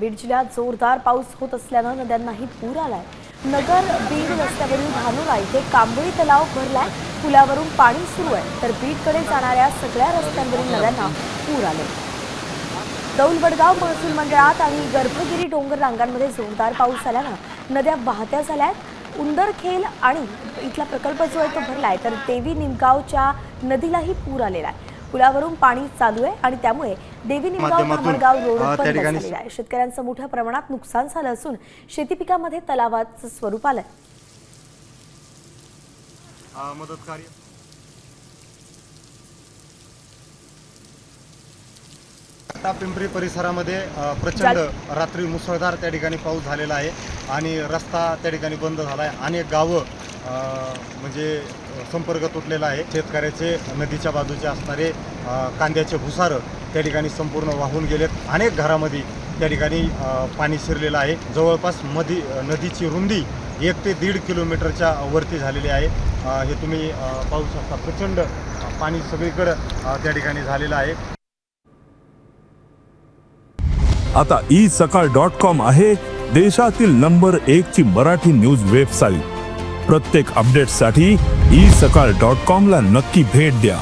बीड जिल्ह्यात जोरदार पाऊस होत असल्यानं नद्यांनाही पूर आलाय। नगर बीड रस्त्यावरील धानोरा इथे कांबळी तलाव भरलाय। पुलावरून पाणी सुरू आहे, तर बीडकडे जाणाऱ्या सगळ्या रस्त्यांवरील नद्यांना पूर आले। दौलवडगाव महसूल मंडळात आणि गर्भगिरी डोंगर रांगांमध्ये जोरदार पाऊस झाल्यानं नद्या वाहत्या झाल्यात। उंदरखेल आणि इथला प्रकल्प जो आहे तो भरलाय, तर देवी निमगावच्या नदीलाही पूर आलेला आहे। पुलावरून पाणी चालू आहे आणि त्यामुळे देवी निमगाव धामणगाव रोड बंद झालेला आहे। शेतकऱ्यांचं मोठ्या प्रमाणात नुकसान झालं असून शेती पिकामध्ये तलावाचं स्वरूप आलंय। मदत कार्य पिंपरी परिसरामध्ये प्रचंड रात्री मुसळधार त्या ठिकाणी पाऊस झालेला आहे आणि रस्ता त्या ठिकाणी बंद झाला आहे। अनेक गावं म्हणजे संपर्क तुटलेला आहे। शेतकऱ्याचे नदीच्या बाजूचे असणारे कांद्याचे भुसारं त्या ठिकाणी संपूर्ण वाहून गेलेत। अनेक घरामध्ये त्या ठिकाणी पाणी शिरलेलं आहे। जवळपास नदीची रुंदी 1 ते 1.5 किलोमीटरच्या वरती झालेली आहे। हे तुम्ही पाहू शकता, प्रचंड पाणी सगळीकडे त्या ठिकाणी झालेलं आहे। आता isakal.com आहे देशातील नंबर 1 ची मराठी न्यूज वेबसाईट। प्रत्येक अपडेटसाठी isakal.com ला नक्की भेट द्या।